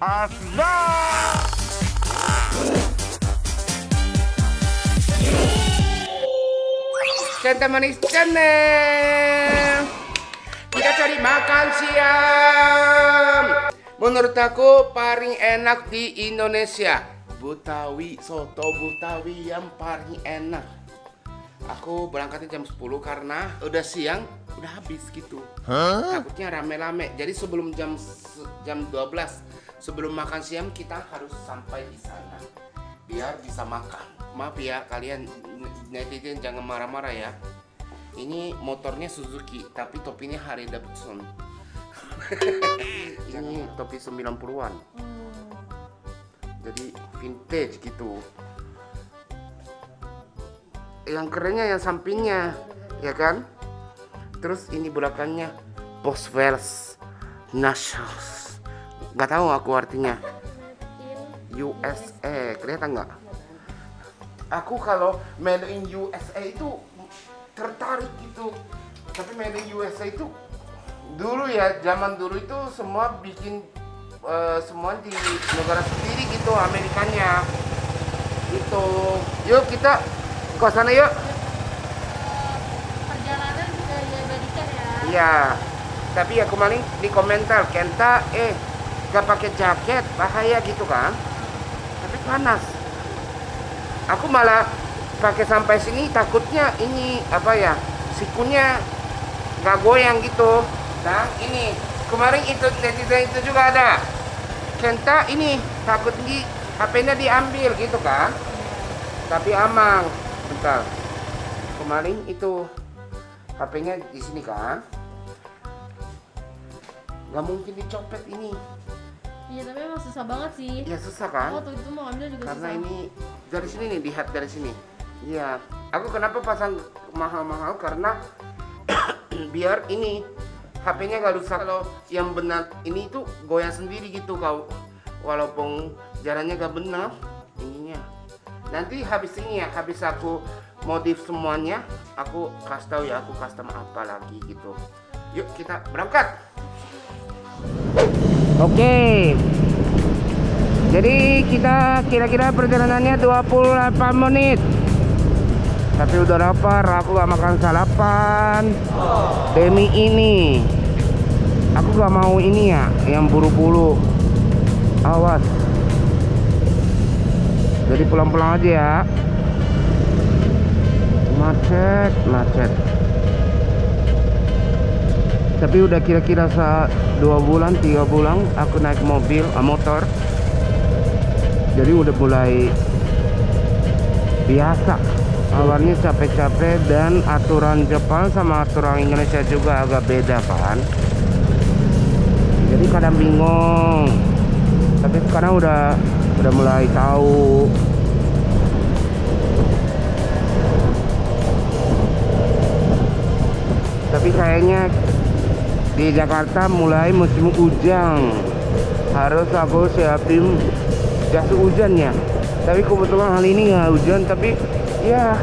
Asbak. Cinta Manis Channel. Kita cari makan siang. Menurut aku paling enak di Indonesia, Betawi, soto Betawi yang paling enak. Aku berangkatnya jam 10 karena udah siang, udah habis gitu. Takutnya rame-rame. Jadi sebelum jam 12, sebelum makan siang kita harus sampai di sana biar bisa makan. Maaf ya kalian netizen, jangan marah-marah ya. Ini motornya Suzuki tapi topinya Harley Davidson. Ini topi 90-an. Jadi vintage gitu. Yang kerennya yang sampingnya, ya kan? Terus ini belakangnya Boswells Nations. Gak tahu aku artinya. USA, kelihatan nggak? Aku kalau made in USA itu tertarik gitu. Tapi made in USA itu dulu ya, zaman dulu itu semua bikin semua di negara sendiri gitu, Amerikanya. Gitu. Yuk kita ke sana yuk. Perjalanan juga diabadikan ya. Iya. Tapi ya kemarin di komentar Kenta gak pakai jaket bahaya gitu kan? Tapi panas. Aku malah pakai sampai sini takutnya ini apa ya, sikunya gak goyang gitu. Dan ini kemarin itu netizen itu juga ada. Kenta ini takut HP-nya diambil gitu kan? Tapi aman. Bentar. Kemarin itu HP-nya di sini kan? Gak mungkin dicopet ini. Iya tapi emang susah banget sih. Ya susah kan? Waktu itu mau ambil juga Karena susah. ini dari sini nih, lihat dari sini. Iya. Aku kenapa pasang mahal-mahal karena biar ini HP-nya gak rusak. Kalau yang benar ini tuh goyang sendiri gitu kau. Walaupun jalannya gak benar ininya. Nanti habis ini ya, habis aku modif semuanya, aku kasih tahu ya aku custom apa lagi gitu. Yuk kita berangkat. Oke. Jadi kita kira-kira perjalanannya 28 menit. Tapi udah lapar, aku gak makan sarapan. Demi ini. Aku gak mau ini ya, yang buru-buru. Awas. Jadi pulang-pulang aja ya. Macet. Tapi udah kira-kira 2 bulan, 3 bulan aku naik motor. Jadi udah mulai biasa. Awalnya capek-capek dan aturan Jepang sama aturan Indonesia juga agak beda kan. Jadi kadang bingung. Tapi sekarang udah mulai tahu. Tapi kayaknya di Jakarta mulai musim hujan. Harus aku siapin jas hujan ya. Tapi kebetulan hari ini nggak hujan. Tapi ya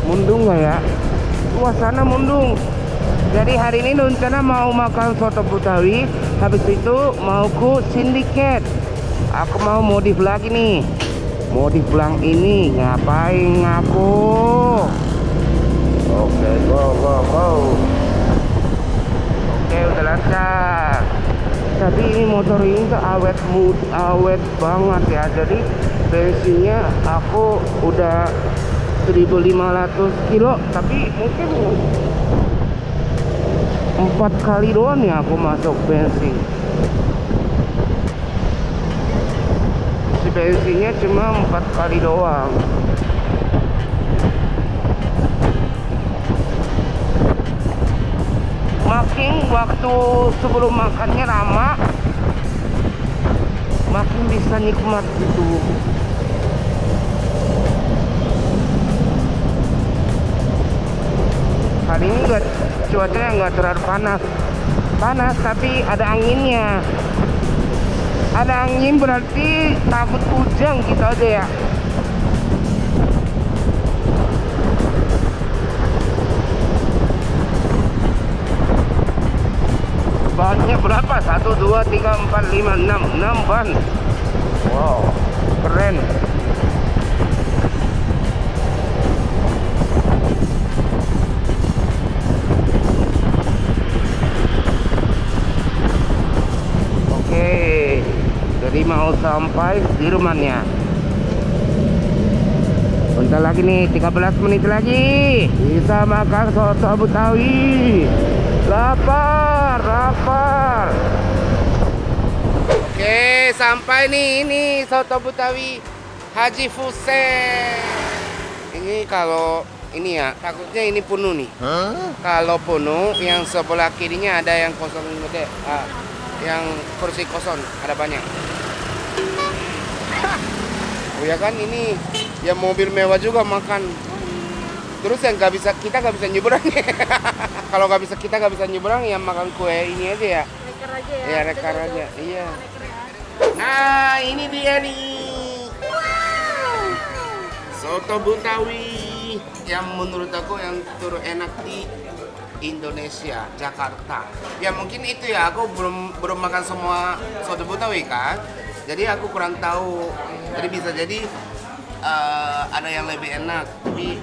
mendung nggak ya? Suasana mendung. Jadi hari ini rencana mau makan soto Betawi. Habis itu mau ku sindiket. Aku mau modif lagi nih. Modif pelang ini. Ngapain aku? Oke, go. Oke, udah lancar. Tapi ini motor ini tuh awet banget ya. Jadi bensinnya aku udah 1.500 kilo. Tapi mungkin 4 kali doang ya aku masuk bensin. Si bensinnya cuma 4 kali doang. Makin waktu sebelum makannya lama, makin bisa nikmat gitu. Hari ini cuacanya nggak terlalu panas tapi ada anginnya. Ada angin berarti takut hujan gitu aja ya. Banyak bannya berapa? 1, 2, 3, 4, 5, 6 ban. Wow, keren. Oke, jadi mau sampai di rumahnya. Bentar lagi nih, 13 menit lagi. Bisa makan soto Betawi. Lapar, lapar. Oke, sampai nih, ini soto Betawi Haji Fusen. Ini kalau ini ya, takutnya ini penuh nih. Kalau penuh, yang sebelah kirinya ada yang kosong gede. Yang kursi kosong, ada banyak. Oh ya kan, ini ya mobil mewah juga makan. Terus yang kita nggak bisa nyebrang. Kalau kita nggak bisa nyebrang, ya makan kue ini aja ya. Reker aja ya. Iya, reker aja. Iya. Nah, ini dia nih. Soto Betawi yang menurut aku yang terenak di Indonesia, Jakarta. Ya mungkin itu ya, aku belum makan semua soto Betawi kan. Jadi aku kurang tahu. Jadi bisa jadi ada yang lebih enak, tapi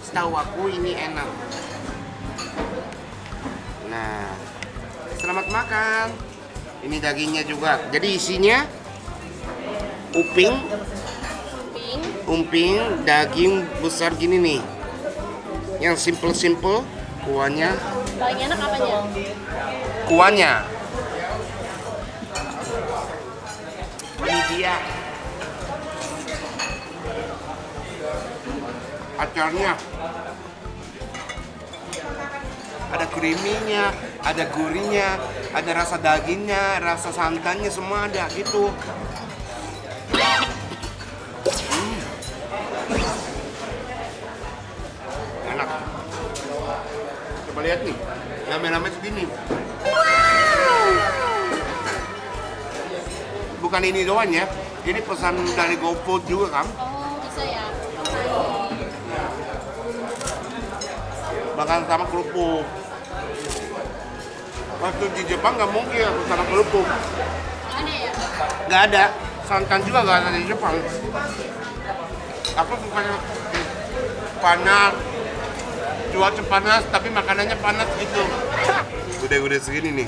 setahu aku ini enak. Nah, selamat makan. Ini dagingnya juga. Jadi isinya umping, daging besar gini nih. Yang simple kuahnya. Paling enak apanya? Kuahnya. Ini dia. Acarnya. Ada creamy-nya, ada gurihnya, ada rasa dagingnya, rasa santannya, semua ada gitu. Enak. Coba lihat nih, rame-rame segini. Bukan ini doang ya, ini pesan dari GoFood juga kan. Oh, bisa ya. Makan sama kerupuk. Waktu di Jepang nggak mungkin aku sama kerupuk. Ada ya? Nggak ada. Santan juga nggak ada di Jepang. Aku sukanya panas, cuaca panas, tapi makanannya panas gitu. Udah segini nih.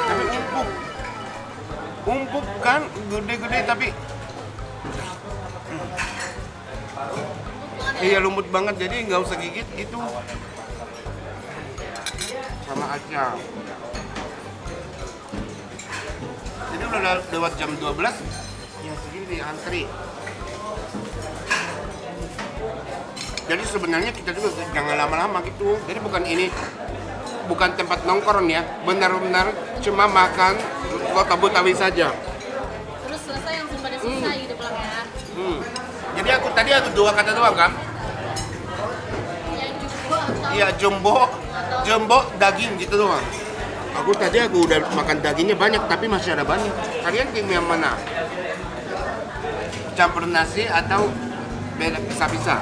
Tapi umpuk kan, gede-gede tapi iya lumut banget, jadi nggak usah gigit gitu. Sama aja. Jadi udah lewat jam 12, ya segini antri. Jadi sebenarnya kita juga jangan lama-lama gitu. Jadi bukan tempat nongkrong ya, benar-benar cuma makan soto Betawi saja. Terus selesai langsung pada selesai gitu pulang ya. Jadi tadi aku 2 kata doang kan? Yang jumbo atau Iya, jumbo daging gitu doang. Aku udah makan dagingnya banyak, tapi masih ada banyak. Kalian tim yang mana? Campur nasi atau beda pisah-pisah?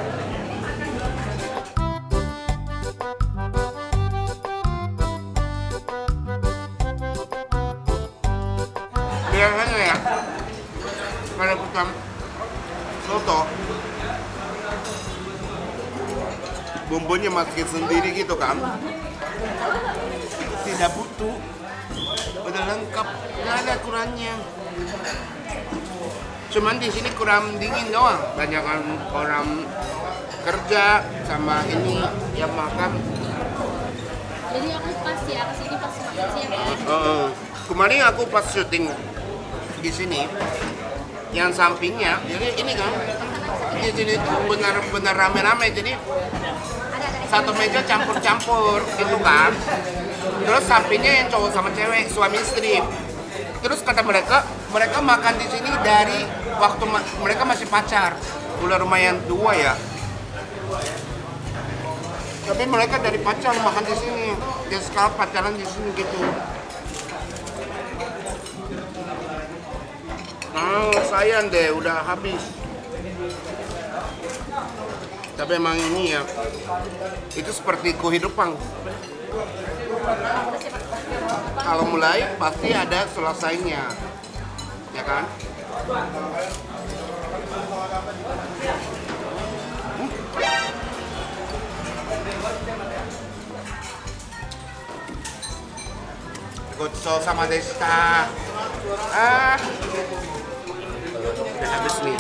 Biasanya ya, kalau kita soto, bumbunya masak sendiri gitu kan, tidak butuh, udah lengkap, nggak ada kurangnya. Cuman di sini kurang dingin doang, banyak orang kerja sama ini yang makan. jadi aku pas ya kesini pas makan siang ya. Kemarin aku pas syuting di sini, yang sampingnya, jadi ini kan, di sini tuh benar-benar rame-rame, jadi satu meja campur-campur gitu kan. Terus sampingnya yang cowok sama cewek, suami istri. Terus kata mereka makan di sini dari waktu mereka masih pacar. Udah lumayan tua ya. Tapi mereka dari pacar makan di sini. Dia sekarang pacaran di sini gitu. Nah, sayang deh, udah habis. Tapi emang ini ya, itu seperti kehidupan. kalau mulai pasti ada selesainya, ya kan? Gocho sama Desta. Udah habis nih.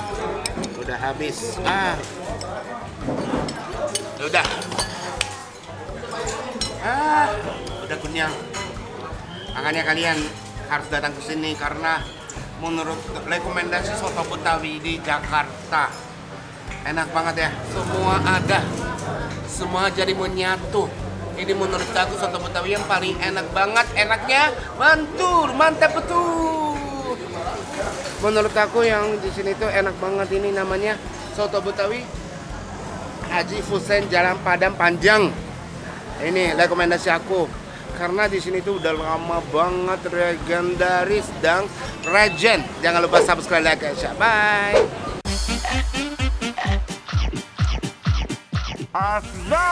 Udah habis. Udah. Udah kenyang. Makanya kalian harus datang ke sini karena menurut rekomendasi soto Betawi di Jakarta enak banget ya. Semua ada. Semua jadi menyatu. Ini menurut aku soto Betawi yang paling enak banget. Enaknya mantul, mantap betul. Menurut aku yang di sini tuh enak banget, ini namanya soto Betawi Haji Fusen Jalan Padang Panjang. Ini rekomendasi aku karena di sini tuh udah lama banget, legendaris dan legend. Jangan lupa subscribe, like, and share. Bye. Asla.